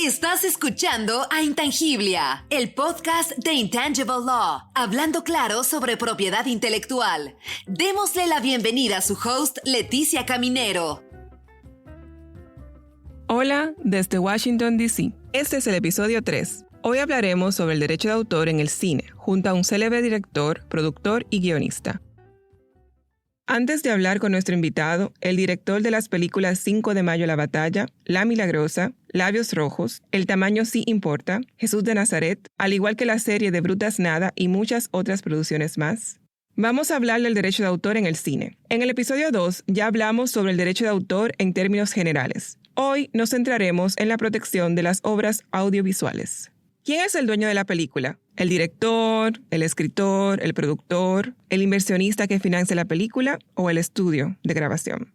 Estás escuchando a Intangiblia, el podcast de Intangible Law, hablando claro sobre propiedad intelectual. Démosle la bienvenida a su host, Leticia Caminero. Hola, desde Washington, D.C. Este es el episodio 3. Hoy hablaremos sobre el derecho de autor en el cine, junto a un célebre director, productor y guionista. Antes de hablar con nuestro invitado, el director de las películas 5 de Mayo La Batalla, La Milagrosa, Labios Rojos, El Tamaño Sí Importa, Jesús de Nazaret, al igual que la serie de Brutas Nada y muchas otras producciones más. Vamos a hablar del derecho de autor en el cine. En el episodio 2 ya hablamos sobre el derecho de autor en términos generales. Hoy nos centraremos en la protección de las obras audiovisuales. ¿Quién es el dueño de la película? ¿El director, el escritor, el productor, el inversionista que financia la película o el estudio de grabación?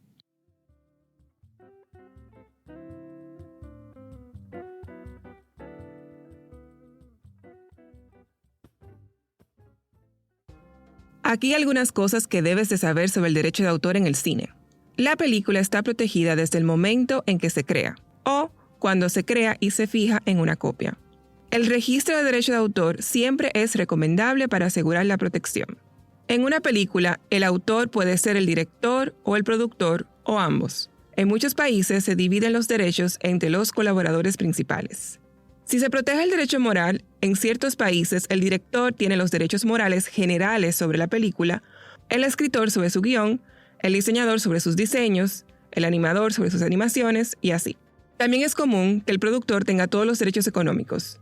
Aquí hay algunas cosas que debes de saber sobre el derecho de autor en el cine. La película está protegida desde el momento en que se crea o cuando se crea y se fija en una copia. El registro de derecho de autor siempre es recomendable para asegurar la protección. En una película, el autor puede ser el director o el productor o ambos. En muchos países se dividen los derechos entre los colaboradores principales. Si se protege el derecho moral, en ciertos países el director tiene los derechos morales generales sobre la película, el escritor sobre su guión, el diseñador sobre sus diseños, el animador sobre sus animaciones y así. También es común que el productor tenga todos los derechos económicos.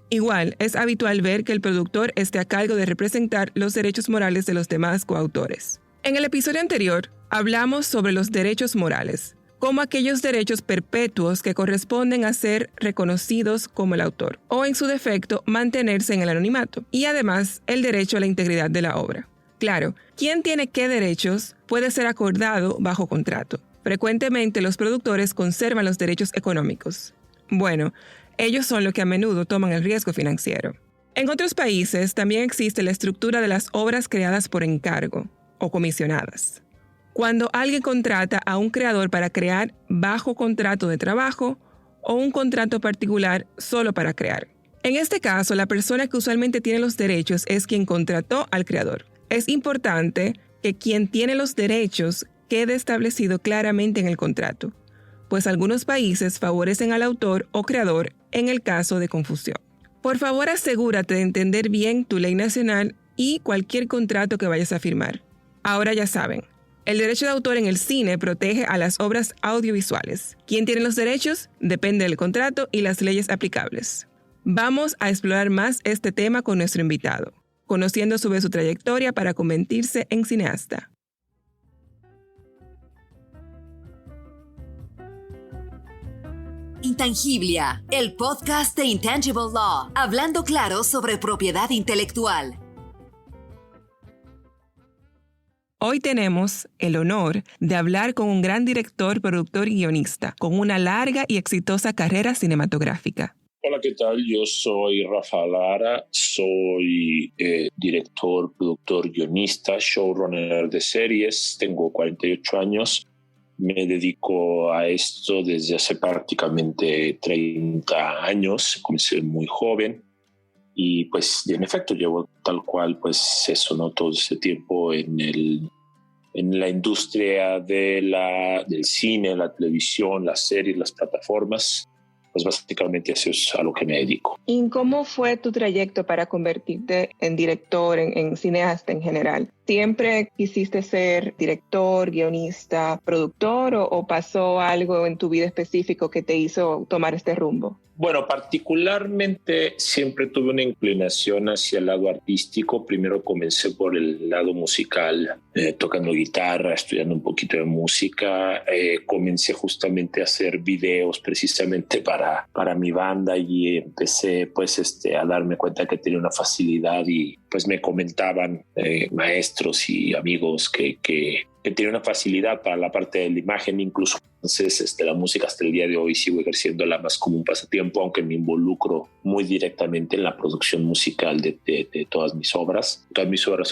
Igual, es habitual ver que el productor esté a cargo de representar los derechos morales de los demás coautores. En el episodio anterior, hablamos sobre los derechos morales, como aquellos derechos perpetuos que corresponden a ser reconocidos como el autor, o en su defecto, mantenerse en el anonimato, y además el derecho a la integridad de la obra. Claro, quién tiene qué derechos puede ser acordado bajo contrato. Frecuentemente los productores conservan los derechos económicos. Bueno, ellos son los que a menudo toman el riesgo financiero. En otros países también existe la estructura de las obras creadas por encargo o comisionadas. Cuando alguien contrata a un creador para crear bajo contrato de trabajo o un contrato particular solo para crear. En este caso, la persona que usualmente tiene los derechos es quien contrató al creador. Es importante que quien tiene los derechos quede establecido claramente en el contrato, pues algunos países favorecen al autor o creador en el caso de confusión. Por favor, asegúrate de entender bien tu ley nacional y cualquier contrato que vayas a firmar. Ahora ya saben, el derecho de autor en el cine protege a las obras audiovisuales. ¿Quién tiene los derechos? Depende del contrato y las leyes aplicables. Vamos a explorar más este tema con nuestro invitado, conociendo sobre su trayectoria para convertirse en cineasta. Intangiblia, el podcast de Intangible Law, hablando claro sobre propiedad intelectual. Hoy tenemos el honor de hablar con un gran director, productor y guionista, con una larga y exitosa carrera cinematográfica. Hola, ¿qué tal? Yo soy Rafael Lara, soy director, productor, guionista, showrunner de series, tengo 48 años. Me dedico a esto desde hace prácticamente 30 años, comencé muy joven y pues en efecto llevo tal cual pues eso, ¿no? Todo ese tiempo en la industria del cine, la televisión, las series, las plataformas. Pues básicamente eso es a lo que me dedico. ¿Y cómo fue tu trayecto para convertirte en director, en cineasta en general? ¿Siempre quisiste ser director, guionista, productor o pasó algo en tu vida específico que te hizo tomar este rumbo? Bueno, particularmente siempre tuve una inclinación hacia el lado artístico. Primero comencé por el lado musical, tocando guitarra, estudiando un poquito de música. Comencé justamente a hacer videos precisamente para mi banda y empecé pues a darme cuenta que tenía una facilidad y pues me comentaban maestros y amigos que tenía una facilidad para la parte de la imagen, incluso Entonces, la música hasta el día de hoy sigo ejerciéndola más como un pasatiempo, aunque me involucro muy directamente en la producción musical de todas mis obras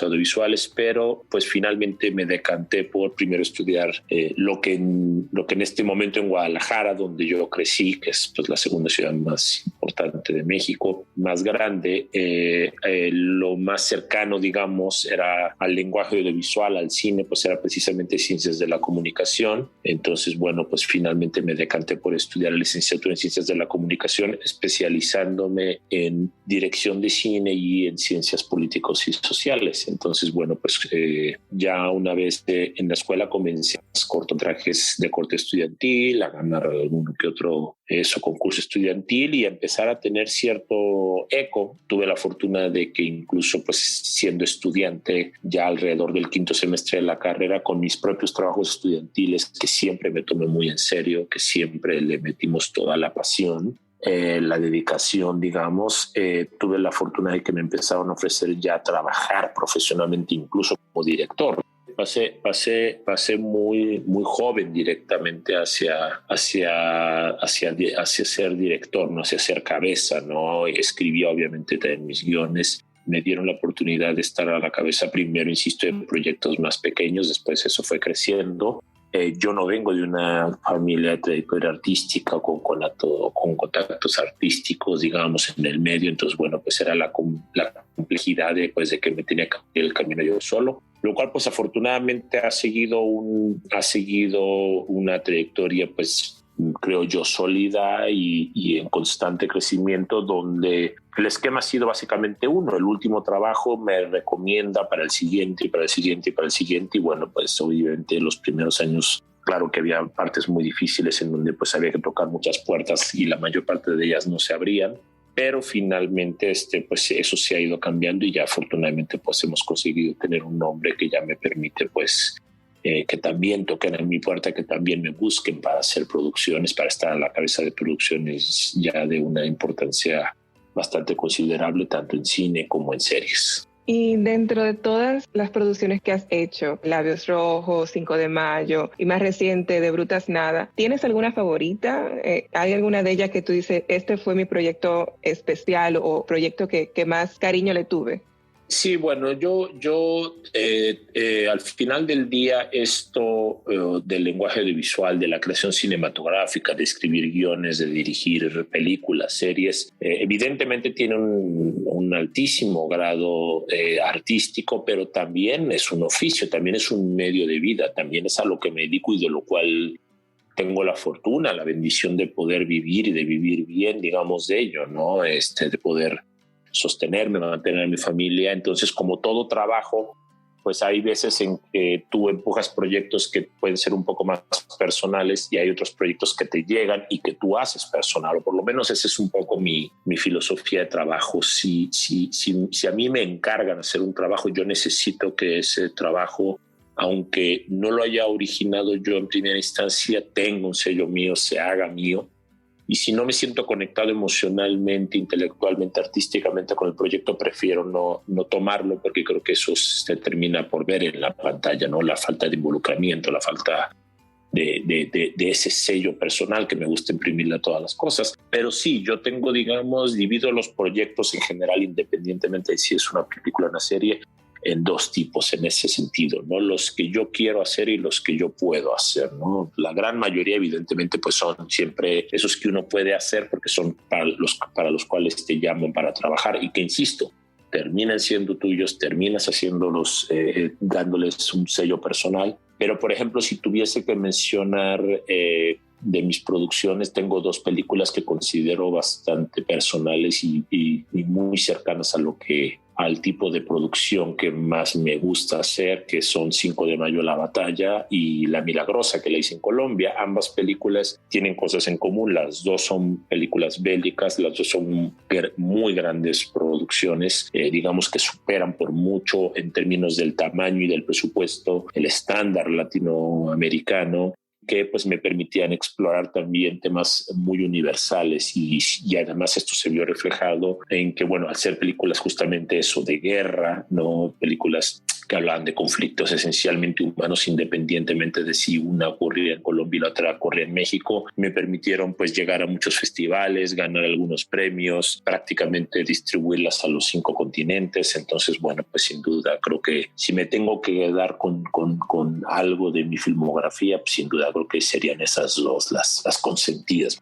audiovisuales, pero pues finalmente me decanté por primero estudiar lo que en este momento en Guadalajara, donde yo crecí, que es pues la segunda ciudad más importante de México, más grande, lo más cercano, digamos, era al lenguaje audiovisual, al cine, pues era precisamente ciencias de la comunicación. Entonces, bueno, pues finalmente me decanté por estudiar la licenciatura en Ciencias de la Comunicación, especializándome en dirección de cine y en ciencias políticos y sociales. Entonces, bueno, pues ya una vez en la escuela comencé a cortometrajes de corte estudiantil, a ganar alguno que otro concurso estudiantil y a empezar a tener cierto eco. Tuve la fortuna de que incluso pues siendo estudiante ya alrededor del quinto semestre de la carrera, con mis propios trabajos estudiantiles que siempre me tomé muy en serio, que siempre le metimos toda la pasión, la dedicación, digamos, tuve la fortuna de que me empezaron a ofrecer ya trabajar profesionalmente, incluso como director. Pasé muy joven directamente hacia ser director, no hacia ser cabeza, ¿no? Escribí obviamente en mis guiones. Me dieron la oportunidad de estar a la cabeza primero, insisto, en proyectos más pequeños, después eso fue creciendo. Yo no vengo de una familia de trayectoria artística con contactos artísticos, seguimos en el medio. Entonces, bueno, pues era la complejidad de que me tenía que abrir el camino yo solo, lo cual pues afortunadamente ha seguido una trayectoria pues creo yo sólida y en constante crecimiento, donde el esquema ha sido básicamente uno. El último trabajo me recomienda para el siguiente y para el siguiente y para el siguiente, y bueno, pues obviamente los primeros años, claro que había partes muy difíciles en donde pues había que tocar muchas puertas y la mayor parte de ellas no se abrían, pero finalmente pues eso se ha ido cambiando y ya afortunadamente pues hemos conseguido tener un nombre que ya me permite pues que también toquen en mi puerta, que también me busquen para hacer producciones, para estar a la cabeza de producciones ya de una importancia bastante considerable, tanto en cine como en series. Y dentro de todas las producciones que has hecho, Labios Rojos, 5 de Mayo y más reciente de Brutas Nada, ¿tienes alguna favorita? ¿Hay alguna de ellas que tú dices, este fue mi proyecto especial o proyecto que más cariño le tuve? Sí, bueno, yo al final del día esto del lenguaje audiovisual, de la creación cinematográfica, de escribir guiones, de dirigir películas, series, evidentemente tiene un altísimo grado artístico, pero también es un oficio, también es un medio de vida, también es a lo que me dedico y de lo cual tengo la fortuna, la bendición de poder vivir y de vivir bien, digamos, de ello, ¿no? De poder sostenerme, mantener a mi familia. Entonces, como todo trabajo, pues hay veces en que tú empujas proyectos que pueden ser un poco más personales y hay otros proyectos que te llegan y que tú haces personal, o por lo menos esa es un poco mi filosofía de trabajo. Si a mí me encargan hacer un trabajo, yo necesito que ese trabajo, aunque no lo haya originado yo en primera instancia, tenga un sello mío, se haga mío. Y si no me siento conectado emocionalmente, intelectualmente, artísticamente con el proyecto, prefiero no tomarlo, porque creo que eso se termina por ver en la pantalla, ¿no? La falta de involucramiento, la falta de ese sello personal que me gusta imprimirle a todas las cosas. Pero sí, yo tengo, divido los proyectos en general, independientemente de si es una película o una serie, en dos tipos en ese sentido, ¿no? Los que yo quiero hacer y los que yo puedo hacer, ¿no? La gran mayoría, evidentemente, pues son siempre esos que uno puede hacer porque son para los cuales te llaman para trabajar y que, insisto, terminan siendo tuyos, terminas haciéndolos, dándoles un sello personal. Pero, por ejemplo, si tuviese que mencionar de mis producciones, tengo dos películas que considero bastante personales y muy cercanas al tipo de producción que más me gusta hacer, que son 5 de Mayo, La Batalla, y La Milagrosa, que la hice en Colombia. Ambas películas tienen cosas en común. Las dos son películas bélicas, las dos son muy grandes producciones, digamos que superan por mucho en términos del tamaño y del presupuesto el estándar latinoamericano, que pues me permitían explorar también temas muy universales y además esto se vio reflejado en que, bueno, al ser películas justamente eso de guerra, no películas que hablaban de conflictos esencialmente humanos, independientemente de si una ocurría en Colombia y la otra ocurría en México. Me permitieron pues llegar a muchos festivales, ganar algunos premios, prácticamente distribuirlas a los 5 continentes. Entonces, bueno, pues sin duda creo que si me tengo que quedar con algo de mi filmografía, pues sin duda creo que serían esas dos las consentidas.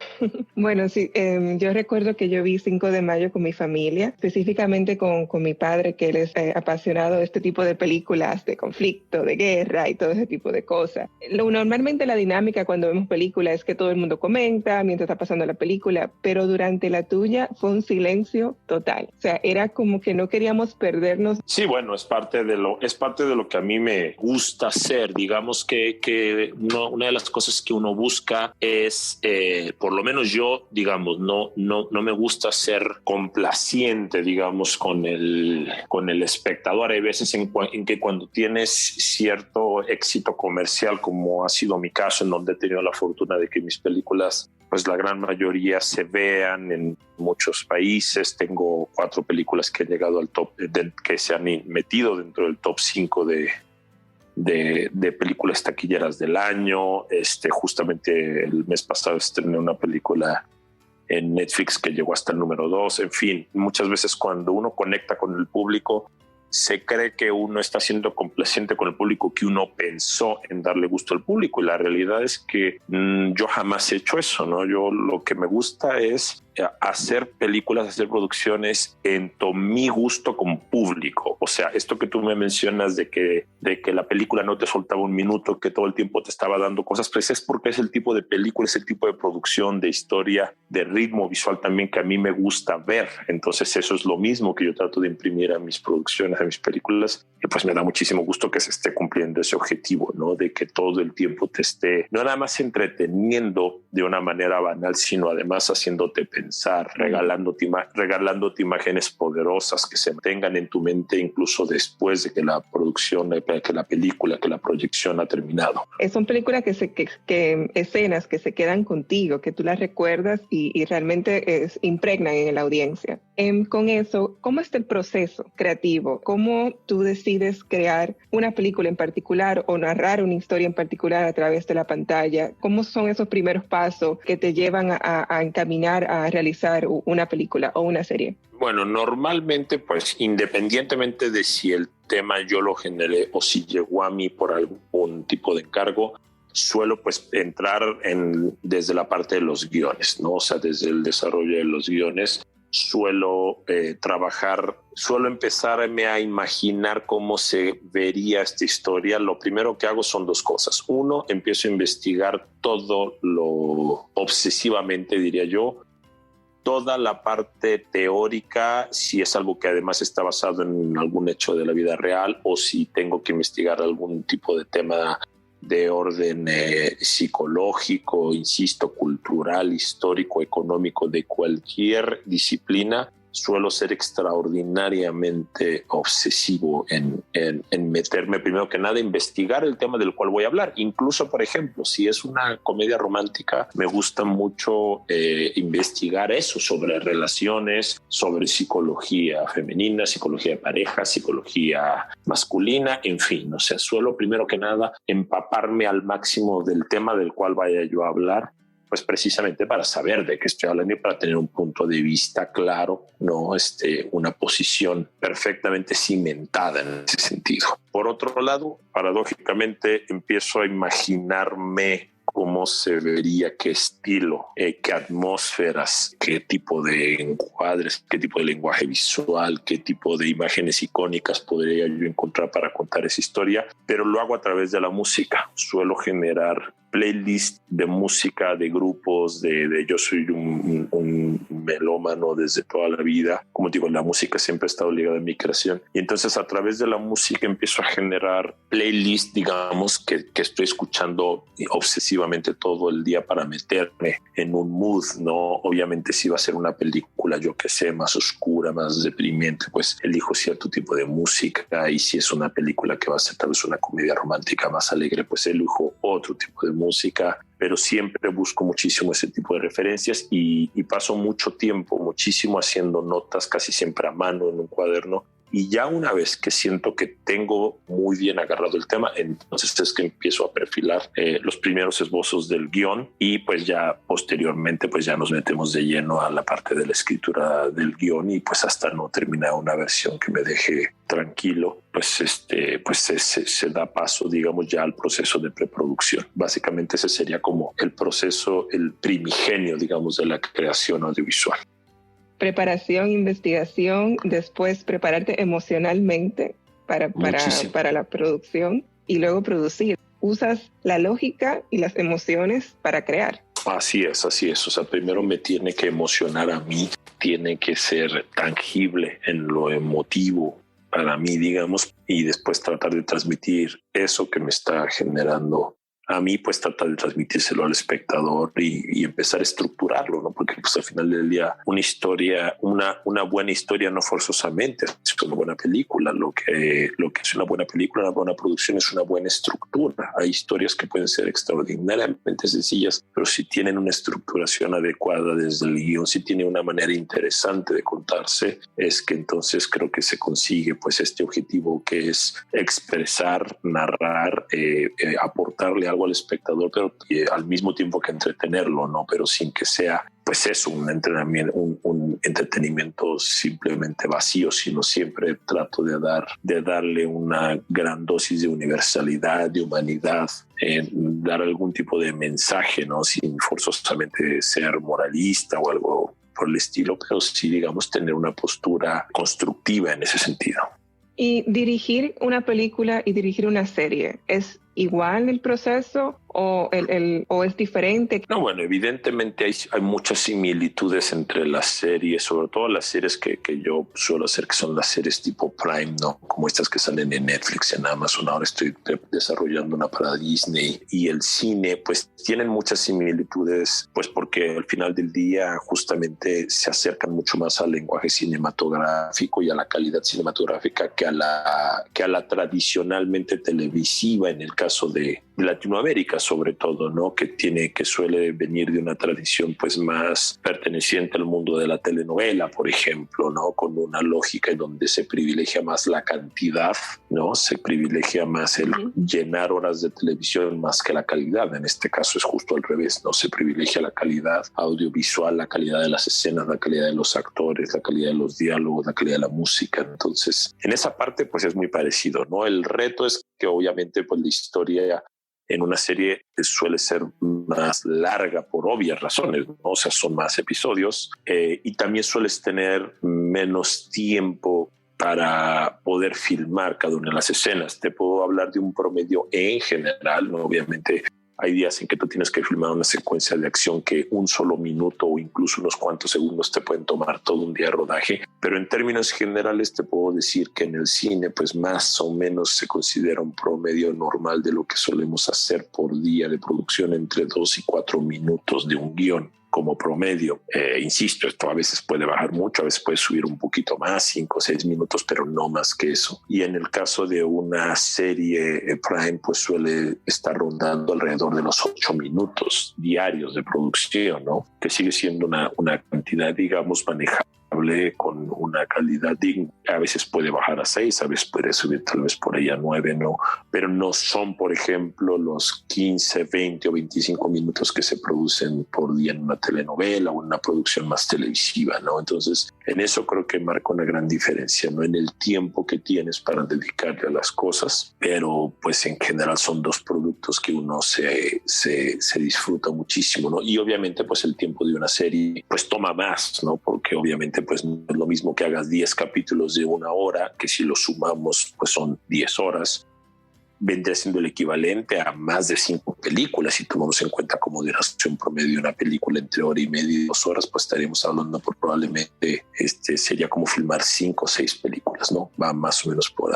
Bueno, sí, yo recuerdo que yo vi 5 de mayo con mi familia, específicamente con mi padre, que él es apasionado de este tipo de películas de conflicto, de guerra y todo ese tipo de cosas. Normalmente la dinámica cuando vemos películas es que todo el mundo comenta mientras está pasando la película, pero durante la tuya fue un silencio total. O sea, era como que no queríamos perdernos. Sí, bueno, es parte de lo que a mí me gusta hacer. Digamos que una de las cosas que uno busca es, por lo menos yo, digamos, no me gusta ser complaciente, digamos, con el espectador. Hay veces en que cuando tienes cierto éxito comercial, como ha sido mi caso, en donde he tenido la fortuna de que mis películas, pues la gran mayoría se vean en muchos países. Tengo 4 películas que han llegado al top, que se han metido dentro del top 5 de películas taquilleras del año. Justamente el mes pasado estrené una película en Netflix que llegó hasta el número 2. En fin, muchas veces cuando uno conecta con el público, se cree que uno está siendo complaciente con el público, que uno pensó en darle gusto al público, y la realidad es que yo jamás he hecho eso, ¿no? Yo lo que me gusta es hacer películas, hacer producciones en mi gusto como público. O sea, esto que tú me mencionas de que la película no te soltaba un minuto, que todo el tiempo te estaba dando cosas, pues es porque es el tipo de película, es el tipo de producción, de historia, de ritmo visual también que a mí me gusta ver. Entonces eso es lo mismo que yo trato de imprimir a mis producciones, a mis películas, y pues me da muchísimo gusto que se esté cumpliendo ese objetivo, ¿no? De que todo el tiempo te esté no nada más entreteniendo de una manera banal, sino además haciéndote pensar, regalándote imágenes poderosas que se mantengan en tu mente incluso después de que la producción, que la película, que la proyección ha terminado. Son películas que escenas que se quedan contigo, que tú las recuerdas y realmente impregnan en la audiencia. Con eso, ¿cómo está el proceso creativo? ¿Cómo tú decides crear una película en particular o narrar una historia en particular a través de la pantalla? ¿Cómo son esos primeros pasos que te llevan a encaminar a realizar una película o una serie? Bueno, normalmente, pues independientemente de si el tema yo lo generé o si llegó a mí por algún tipo de encargo, suelo pues entrar desde la parte de los guiones, ¿no? O sea, desde el desarrollo de los guiones suelo suelo empezarme a imaginar cómo se vería esta historia. Lo primero que hago son 2 cosas. 1, empiezo a investigar todo lo obsesivamente, diría yo, toda la parte teórica, si es algo que además está basado en algún hecho de la vida real o si tengo que investigar algún tipo de tema de orden psicológico, insisto, cultural, histórico, económico, de cualquier disciplina. Suelo ser extraordinariamente obsesivo en meterme, primero que nada, a investigar el tema del cual voy a hablar. Incluso, por ejemplo, si es una comedia romántica, me gusta mucho investigar eso, sobre relaciones, sobre psicología femenina, psicología de pareja, psicología masculina, en fin. O sea, suelo primero que nada empaparme al máximo del tema del cual vaya yo a hablar, pues precisamente para saber de qué estoy hablando y para tener un punto de vista claro, no una posición perfectamente cimentada en ese sentido. Por otro lado, paradójicamente, empiezo a imaginarme cómo se vería, qué estilo, qué atmósferas, qué tipo de encuadres, qué tipo de lenguaje visual, qué tipo de imágenes icónicas podría yo encontrar para contar esa historia, pero lo hago a través de la música. Suelo generar playlist de música, de grupos, yo soy un melómano desde toda la vida. Como digo, la música siempre ha estado ligada a mi creación. Y entonces a través de la música empiezo a generar playlist, digamos, que estoy escuchando obsesivamente todo el día para meterme en un mood, ¿no? Obviamente si va a ser una película, yo que sé, más oscura, más deprimente, pues elijo cierto tipo de música. Y si es una película que va a ser tal vez una comedia romántica más alegre, pues elijo otro tipo de música, pero siempre busco muchísimo ese tipo de referencias y paso muchísimo haciendo notas, casi siempre a mano en un cuaderno, Y ya una vez que siento que tengo muy bien agarrado el tema, entonces es que empiezo a perfilar los primeros esbozos del guión y pues ya posteriormente pues ya nos metemos de lleno a la parte de la escritura del guión y pues hasta no terminar una versión que me deje tranquilo, pues se da paso, digamos, ya al proceso de preproducción. Básicamente ese sería como el proceso, el primigenio, digamos, de la creación audiovisual. Preparación, investigación, después prepararte emocionalmente para la producción y luego producir. Usas la lógica y las emociones para crear. Así es. O sea, primero me tiene que emocionar a mí, tiene que ser tangible en lo emotivo para mí, digamos, y después tratar de transmitir eso que me está generando a mí, pues tratar de transmitírselo al espectador y empezar a estructurarlo, ¿no? Porque pues al final del día una historia, una buena historia no forzosamente es una buena película. Lo que es una buena película, una buena producción es una buena estructura. Hay historias que pueden ser extraordinariamente sencillas, pero si tienen una estructuración adecuada desde el guión, si tiene una manera interesante de contarse, es que entonces creo que se consigue pues este objetivo que es expresar, narrar, aportarle algo al espectador, pero al mismo tiempo que entretenerlo, ¿no? Pero sin que sea, pues eso, un entretenimiento simplemente vacío, sino siempre trato de darle una gran dosis de universalidad, de humanidad, dar algún tipo de mensaje, ¿no? Sin forzosamente ser moralista o algo por el estilo, pero sí, digamos, tener una postura constructiva en ese sentido. ¿Y dirigir una película y dirigir una serie es igual el proceso o es diferente? No, bueno, evidentemente hay muchas similitudes entre las series, sobre todo las series que yo suelo hacer, que son las series tipo Prime, ¿no? Como estas que salen en Netflix, en Amazon. Ahora estoy desarrollando una para Disney, y el cine, pues tienen muchas similitudes, pues porque al final del día justamente se acercan mucho más al lenguaje cinematográfico y a la calidad cinematográfica que a la tradicionalmente televisiva, en el caso de Latinoamérica sobre todo, ¿no? Que suele venir de una tradición pues más perteneciente al mundo de la telenovela, por ejemplo, ¿no? Con una lógica en donde se privilegia más la cantidad, ¿no? Se privilegia más el llenar horas de televisión más que la calidad. En este caso es justo al revés, ¿no? Se privilegia la calidad audiovisual, la calidad de las escenas, la calidad de los actores, la calidad de los diálogos, la calidad de la música. Entonces, en esa parte pues es muy parecido, ¿no? El reto es que obviamente pues la historia en una serie suele ser más larga por obvias razones, ¿no? O sea, son más episodios, y también sueles tener menos tiempo para poder filmar cada una de las escenas. Te puedo hablar de un promedio en general, ¿no? Obviamente hay días en que tú tienes que filmar una secuencia de acción que un solo minuto o incluso unos cuantos segundos te pueden tomar todo un día de rodaje, pero en términos generales te puedo decir que en el cine pues más o menos se considera un promedio normal de lo que solemos hacer por día de producción, entre 2 y 4 minutos de un guión como promedio. Insisto, esto a veces puede bajar mucho, a veces puede subir un poquito más, 5 o 6 minutos, pero no más que eso. Y en el caso de una serie Prime, pues suele estar rondando alrededor de los 8 minutos diarios de producción, ¿no? Que sigue siendo una cantidad, digamos, manejable con una calidad digna. A veces puede bajar a 6, a veces puede subir tal vez por ahí a 9, ¿no? Pero no son, por ejemplo, los 15, 20 o 25 minutos que se producen por día en una telenovela o en una producción más televisiva, ¿no? Entonces, en eso creo que marca una gran diferencia, ¿no? En el tiempo que tienes para dedicarle a las cosas, pero pues en general son dos productos que uno se disfruta muchísimo, ¿no? Y obviamente pues el tiempo de una serie pues toma más, ¿no? Porque obviamente pues no es lo mismo que hagas 10 capítulos de 1 hora, que si lo sumamos pues son 10 horas. Vendría siendo el equivalente a más de 5 películas. Si tomamos en cuenta como duración promedio de una película entre 1 hora y media y 2 horas, pues estaríamos hablando probablemente sería como filmar 5 o 6 películas, ¿no? Va más o menos por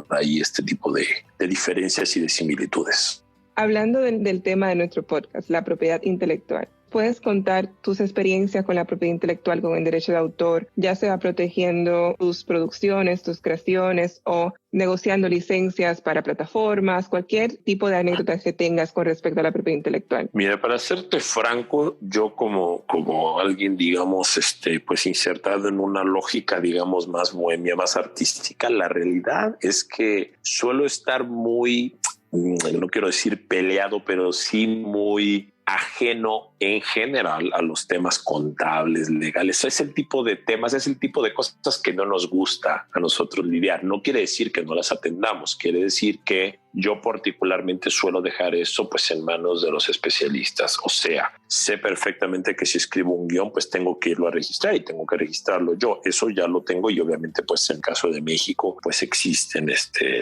ahí este tipo de diferencias y de similitudes. Hablando del tema de nuestro podcast, la propiedad intelectual, ¿Puedes contar tus experiencias con la propiedad intelectual, con el derecho de autor, ya sea protegiendo tus producciones, tus creaciones o negociando licencias para plataformas, cualquier tipo de anécdota que tengas con respecto a la propiedad intelectual? Mira, para serte franco, yo como alguien, digamos, pues insertado en una lógica, digamos, más bohemia, más artística, la realidad es que suelo estar muy, no quiero decir peleado, pero sí muy ajeno en general a los temas contables, legales. Es el tipo de temas, es el tipo de cosas que no nos gusta a nosotros lidiar. No quiere decir que no las atendamos, quiere decir que yo particularmente suelo dejar eso pues en manos de los especialistas. O sea, sé perfectamente que si escribo un guión pues tengo que irlo a registrar y tengo que registrarlo yo. Eso ya lo tengo y obviamente pues en el caso de México pues existen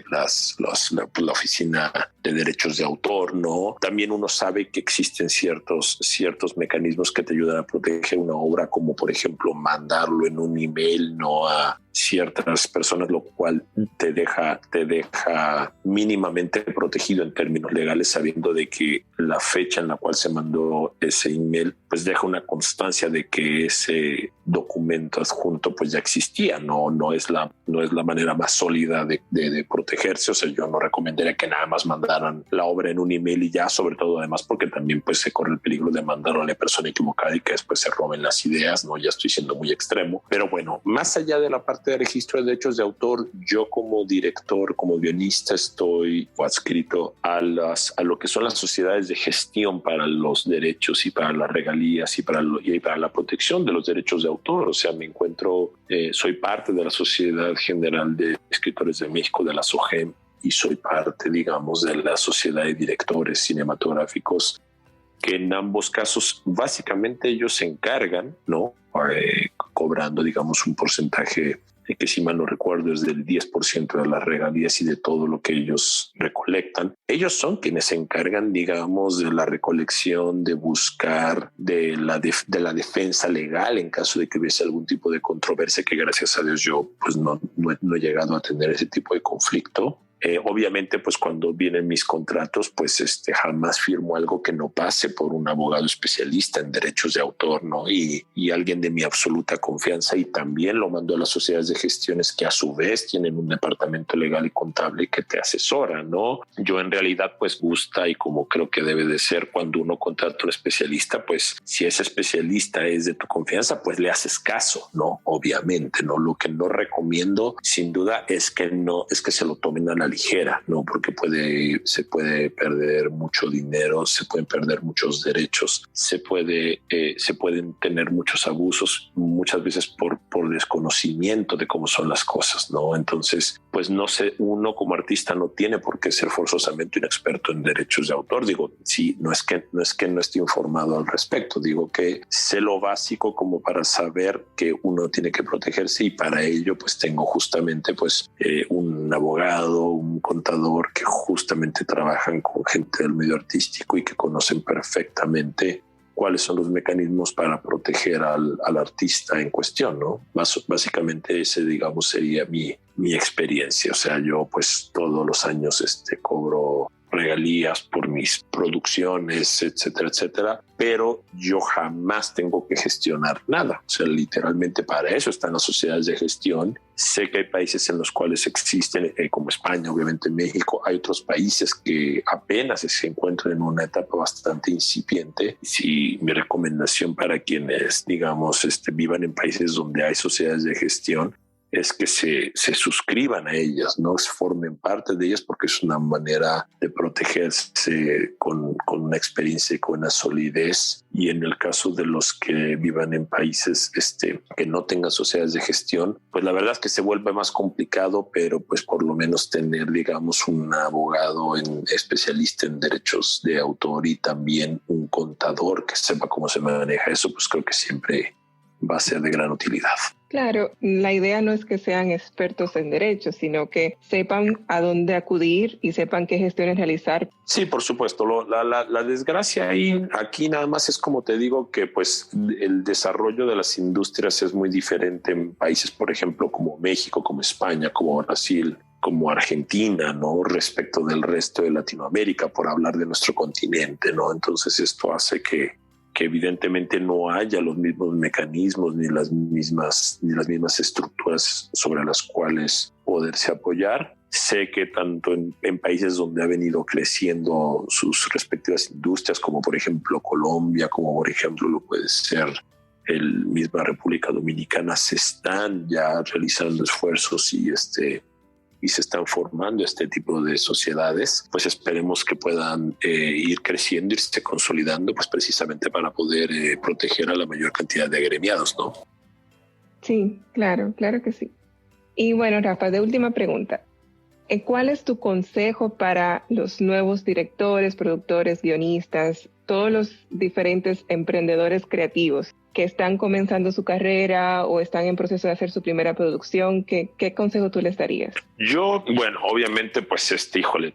la oficina de derechos de autor, ¿no? También uno sabe que existen ciertos mecanismos que te ayudan a proteger una obra, como por ejemplo mandarlo en un email, no a ciertas personas, lo cual te deja mínimamente protegido en términos legales, sabiendo de que la fecha en la cual se mandó ese email pues deja una constancia de que ese documento adjunto pues ya existía. No es la manera más sólida de protegerse. O sea, yo no recomendaría que nada más mandaran la obra en un email y ya, sobre todo además porque también pues se corre el peligro de mandarlo a la persona equivocada y que después se roben las ideas, ¿no? Ya estoy siendo muy extremo, pero bueno, más allá de la parte de registro de derechos de autor, yo como director, como guionista, estoy adscrito a lo que son las sociedades de gestión para los derechos y para las regalías y para la protección de los derechos de autor. O sea, soy parte de la Sociedad General de Escritores de México, de la SOGEM, y soy parte, digamos, de la Sociedad de Directores Cinematográficos, que en ambos casos básicamente ellos se encargan, ¿no? Cobrando, digamos, un porcentaje que, si mal no recuerdo, es del 10% de las regalías y de todo lo que ellos recolectan. Ellos son quienes se encargan, digamos, de la recolección, de buscar, de la defensa legal en caso de que hubiese algún tipo de controversia, que gracias a Dios yo pues no he llegado a tener ese tipo de conflicto. Obviamente, pues cuando vienen mis contratos, pues jamás firmo algo que no pase por un abogado especialista en derechos de autor, ¿no? Y alguien de mi absoluta confianza, y también lo mando a las sociedades de gestiones que a su vez tienen un departamento legal y contable que te asesora, ¿no? Yo en realidad pues gusta, y como creo que debe de ser cuando uno contrata a un especialista, pues si ese especialista es de tu confianza, pues le haces caso, ¿no? Obviamente, ¿no? Lo que no recomiendo sin duda es que se lo tomen a la ligera, ¿no? Porque se puede perder mucho dinero, se pueden perder muchos derechos, se pueden tener muchos abusos, muchas veces por desconocimiento de cómo son las cosas, ¿no? Entonces, pues no sé, uno como artista no tiene por qué ser forzosamente un experto en derechos de autor. Digo, sí, no es que no esté informado al respecto, digo que sé lo básico como para saber que uno tiene que protegerse, y para ello pues tengo justamente pues un abogado, un contador que justamente trabajan con gente del medio artístico y que conocen perfectamente cuáles son los mecanismos para proteger al artista en cuestión, ¿no? Básicamente ese, digamos, sería mi experiencia. O sea, yo pues todos los años cobro regalías por mis producciones, etcétera, etcétera, pero yo jamás tengo que gestionar nada. O sea, literalmente para eso están las sociedades de gestión. Sé que hay países en los cuales existen, como España, obviamente México. Hay otros países que apenas se encuentran en una etapa bastante incipiente. Sí, mi recomendación para quienes, digamos, vivan en países donde hay sociedades de gestión es que se suscriban a ellas, no formen parte de ellas, porque es una manera de protegerse con una experiencia y con una solidez. Y en el caso de los que vivan en países que no tengan sociedades de gestión, pues la verdad es que se vuelve más complicado, pero pues por lo menos tener, digamos, un abogado especialista en derechos de autor y también un contador que sepa cómo se maneja eso, pues creo que siempre va a ser de gran utilidad. Claro, la idea no es que sean expertos en derecho, sino que sepan a dónde acudir y sepan qué gestiones realizar. Sí, por supuesto. La desgracia aquí nada más es, como te digo, que pues el desarrollo de las industrias es muy diferente en países, por ejemplo, como México, como España, como Brasil, como Argentina, ¿no? Respecto del resto de Latinoamérica, por hablar de nuestro continente, ¿no? Entonces esto hace que que evidentemente no haya los mismos mecanismos ni las mismas estructuras sobre las cuales poderse apoyar. Sé que tanto en países donde ha venido creciendo sus respectivas industrias, como por ejemplo Colombia, como por ejemplo lo puede ser el misma República Dominicana, se están ya realizando esfuerzos y se están formando este tipo de sociedades, pues esperemos que puedan ir creciendo, irse consolidando, pues precisamente para poder proteger a la mayor cantidad de agremiados, ¿no? Sí, claro que sí. Y bueno, Rafa, de última pregunta. ¿Cuál es tu consejo para los nuevos directores, productores, guionistas, todos los diferentes emprendedores creativos que están comenzando su carrera o están en proceso de hacer su primera producción? ¿Qué consejo tú les darías? Yo, bueno, obviamente, pues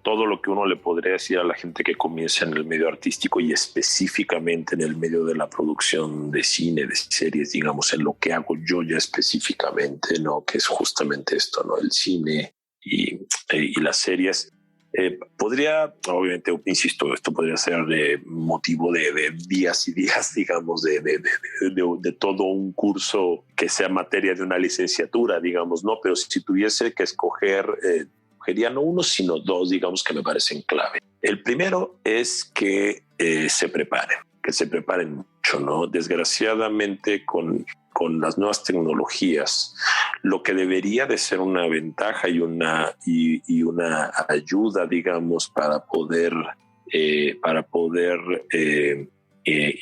todo lo que uno le podría decir a la gente que comienza en el medio artístico y específicamente en el medio de la producción de cine, de series, digamos, en lo que hago yo ya específicamente, ¿no? Que es justamente esto, ¿no? El cine y las series. Podría, obviamente, insisto, esto podría ser de motivo de días y días, digamos, de todo un curso que sea materia de una licenciatura, digamos, ¿no? Pero si tuviese que escoger, escogería no uno, sino dos, digamos, que me parecen clave. El primero es que se preparen mucho, ¿no? Desgraciadamente, con las nuevas tecnologías, lo que debería de ser una ventaja y una ayuda, digamos, para poder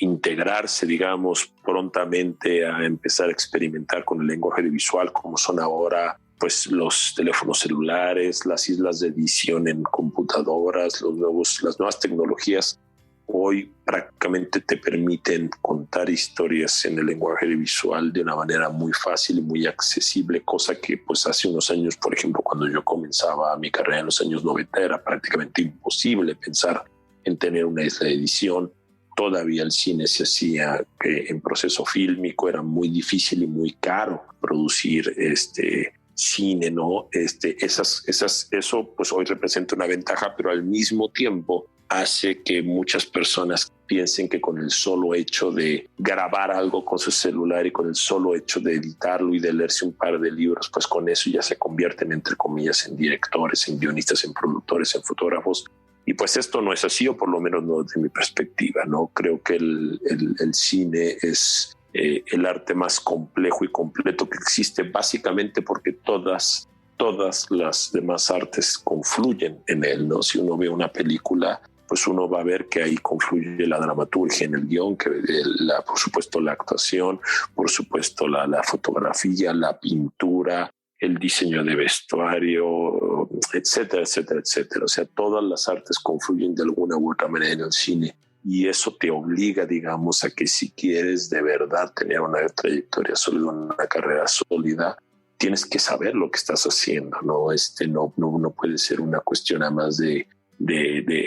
integrarse, digamos, prontamente a empezar a experimentar con el lenguaje visual, como son ahora pues los teléfonos celulares, las islas de edición en computadoras, las nuevas tecnologías. Hoy prácticamente te permiten contar historias en el lenguaje visual de una manera muy fácil y muy accesible, cosa que pues hace unos años, por ejemplo, cuando yo comenzaba mi carrera en los años 90, era prácticamente imposible pensar en tener una isla de edición. Todavía el cine se hacía en proceso fílmico, era muy difícil y muy caro producir cine, ¿no? Eso pues hoy representa una ventaja, pero al mismo tiempo hace que muchas personas piensen que con el solo hecho de grabar algo con su celular y con el solo hecho de editarlo y de leerse un par de libros, pues con eso ya se convierten, entre comillas, en directores, en guionistas, en productores, en fotógrafos. Y pues esto no es así, o por lo menos no desde mi perspectiva, ¿no? Creo que el cine es el arte más complejo y completo que existe, básicamente porque todas las demás artes confluyen en él, ¿no? Si uno ve una película, pues uno va a ver que ahí confluye la dramaturgia en el guión, por supuesto la actuación, por supuesto la fotografía, la pintura, el diseño de vestuario, etcétera, etcétera, etcétera. O sea, todas las artes confluyen de alguna u otra manera en el cine. Y eso te obliga, digamos, a que si quieres de verdad tener una trayectoria sólida, una carrera sólida, tienes que saber lo que estás haciendo, ¿no? No puede ser una cuestión nada más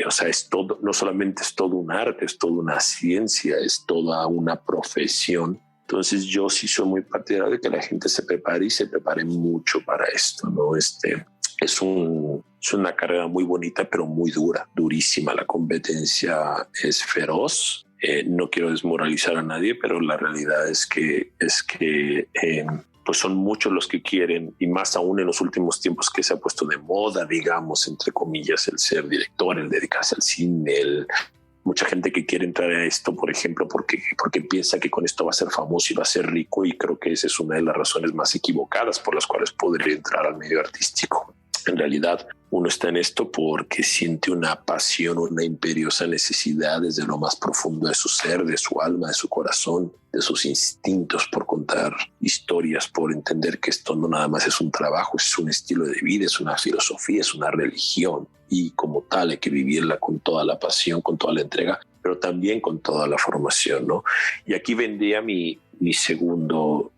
o sea, es todo, no solamente es todo un arte, es toda una ciencia, es toda una profesión. Entonces yo sí soy muy partidario de que la gente se prepare y se prepare mucho para esto, ¿no? Es una carrera muy bonita, pero muy dura, durísima. La competencia es feroz. No quiero desmoralizar a nadie, pero la realidad es que pues son muchos los que quieren, y más aún en los últimos tiempos que se ha puesto de moda, digamos, entre comillas, el ser director, el dedicarse al cine, mucha gente que quiere entrar a esto, por ejemplo, porque piensa que con esto va a ser famoso y va a ser rico, y creo que esa es una de las razones más equivocadas por las cuales podría entrar al medio artístico. En realidad, uno está en esto porque siente una pasión, una imperiosa necesidad desde lo más profundo de su ser, de su alma, de su corazón, de sus instintos por contar historias, por entender que esto no nada más es un trabajo, es un estilo de vida, es una filosofía, es una religión, y como tal hay que vivirla con toda la pasión, con toda la entrega, pero también con toda la formación, ¿no? Y aquí vendría mi segundo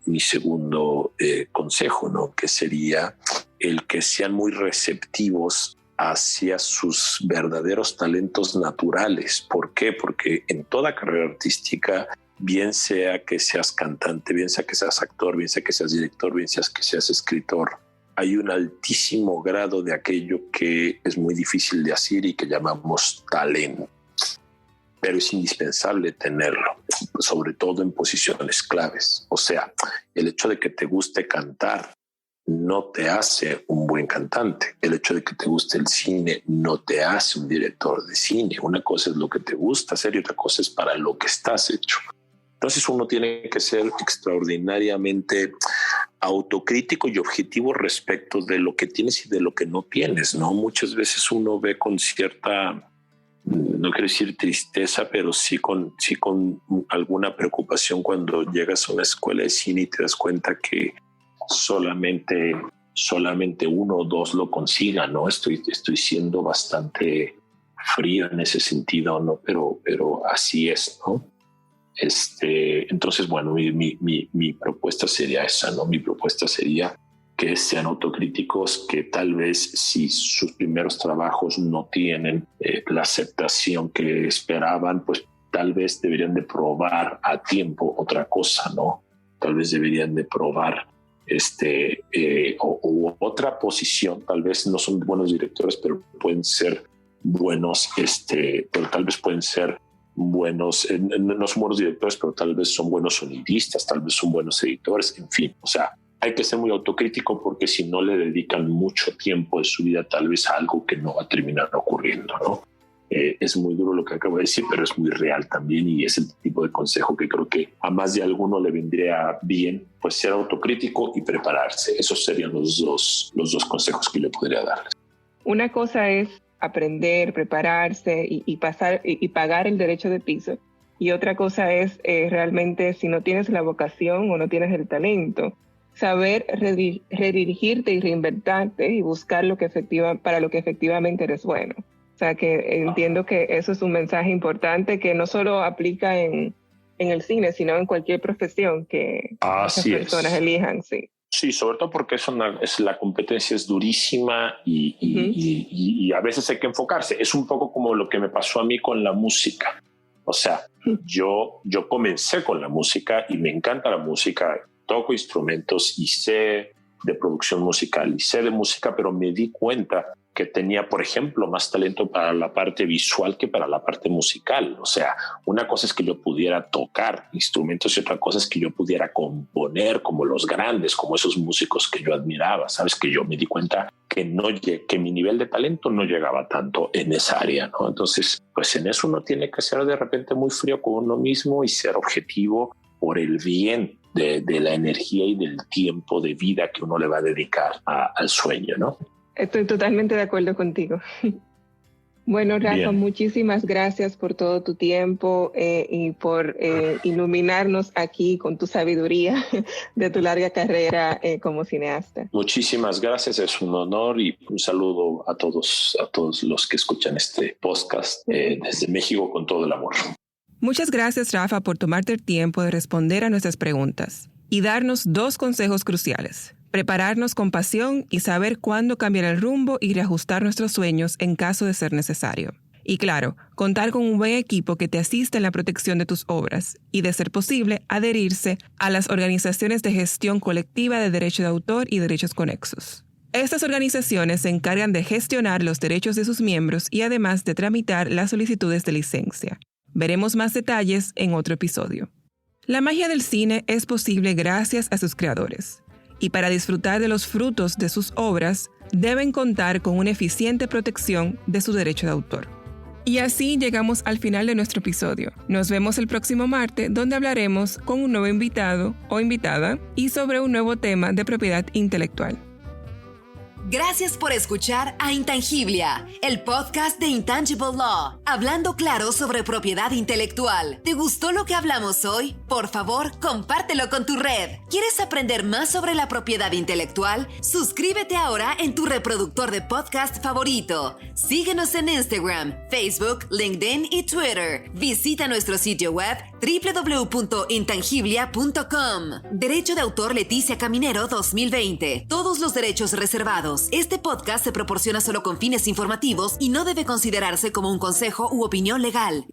consejo, ¿no? Que sería el que sean muy receptivos hacia sus verdaderos talentos naturales. ¿Por qué? Porque en toda carrera artística, bien sea que seas cantante, bien sea que seas actor, bien sea que seas director, bien sea que seas escritor, hay un altísimo grado de aquello que es muy difícil de hacer y que llamamos talento. pero es indispensable tenerlo, sobre todo en posiciones claves. O sea, el hecho de que te guste cantar no te hace un buen cantante. El hecho de que te guste el cine no te hace un director de cine. Una cosa es lo que te gusta hacer y otra cosa es para lo que estás hecho. Entonces uno tiene que ser extraordinariamente autocrítico y objetivo respecto de lo que tienes y de lo que no tienes, ¿no? Muchas veces uno ve con cierta, no quiero decir tristeza, pero sí con alguna preocupación cuando llegas a una escuela de cine y te das cuenta que solamente uno o dos lo consigan, ¿no? Estoy siendo bastante frío en ese sentido, ¿no? Pero así es, ¿no? Entonces, bueno, mi propuesta sería esa, ¿no? Mi propuesta sería que sean autocríticos, que tal vez si sus primeros trabajos no tienen la aceptación que esperaban, pues tal vez deberían de probar a tiempo otra cosa, ¿no? Tal vez deberían de probar o otra posición. Tal vez no son buenos directores, pero pueden ser buenos, pero tal vez pueden ser buenos, no son buenos directores, pero tal vez son buenos sonidistas, tal vez son buenos editores, en fin. O sea, hay que ser muy autocrítico porque si no le dedican mucho tiempo de su vida tal vez a algo que no va a terminar ocurriendo, ¿no? Es muy duro lo que acabo de decir, pero es muy real también y es el tipo de consejo que creo que a más de alguno le vendría bien, pues ser autocrítico y prepararse. Esos serían los dos consejos que le podría darles. Una cosa es aprender, prepararse y pagar el derecho de piso. Y otra cosa es realmente si no tienes la vocación o no tienes el talento, saber redirigirte y reinventarte y buscar para lo que efectivamente eres bueno. O sea que entiendo que eso es un mensaje importante que no solo aplica en el cine, sino en cualquier profesión que las personas elijan, sí. Sí, sobre todo porque la competencia es durísima y a veces hay que enfocarse. Es un poco como lo que me pasó a mí con la música. O sea, yo comencé con la música y me encanta la música. Toco instrumentos y sé de producción musical y sé de música, pero me di cuenta que tenía, por ejemplo, más talento para la parte visual que para la parte musical. O sea, una cosa es que yo pudiera tocar instrumentos y otra cosa es que yo pudiera componer como los grandes, como esos músicos que yo admiraba. Sabes que yo me di cuenta que mi nivel de talento no llegaba tanto en esa área, ¿no? Entonces, pues en eso uno tiene que ser de repente muy frío con uno mismo y ser objetivo por el bien de la energía y del tiempo de vida que uno le va a dedicar al sueño, ¿no? Estoy totalmente de acuerdo contigo. Bueno, Rafa, bien. Muchísimas gracias por todo tu tiempo y por iluminarnos aquí con tu sabiduría de tu larga carrera como cineasta. Muchísimas gracias, es un honor y un saludo a todos los que escuchan este podcast desde México con todo el amor. Muchas gracias, Rafa, por tomarte el tiempo de responder a nuestras preguntas y darnos 2 consejos cruciales. Prepararnos con pasión y saber cuándo cambiar el rumbo y reajustar nuestros sueños en caso de ser necesario. Y claro, contar con un buen equipo que te asista en la protección de tus obras y, de ser posible, adherirse a las organizaciones de gestión colectiva de derecho de autor y derechos conexos. Estas organizaciones se encargan de gestionar los derechos de sus miembros y además de tramitar las solicitudes de licencia. Veremos más detalles en otro episodio. La magia del cine es posible gracias a sus creadores. Y para disfrutar de los frutos de sus obras, deben contar con una eficiente protección de su derecho de autor. Y así llegamos al final de nuestro episodio. Nos vemos el próximo martes, donde hablaremos con un nuevo invitado o invitada y sobre un nuevo tema de propiedad intelectual. Gracias por escuchar a Intangiblia, el podcast de Intangible Law, hablando claro sobre propiedad intelectual. ¿Te gustó lo que hablamos hoy? Por favor, compártelo con tu red. ¿Quieres aprender más sobre la propiedad intelectual? Suscríbete ahora en tu reproductor de podcast favorito. Síguenos en Instagram, Facebook, LinkedIn y Twitter. Visita nuestro sitio web www.intangiblia.com. Derecho de autor Leticia Caminero 2020. Todos los derechos reservados. Este podcast se proporciona solo con fines informativos y no debe considerarse como un consejo u opinión legal.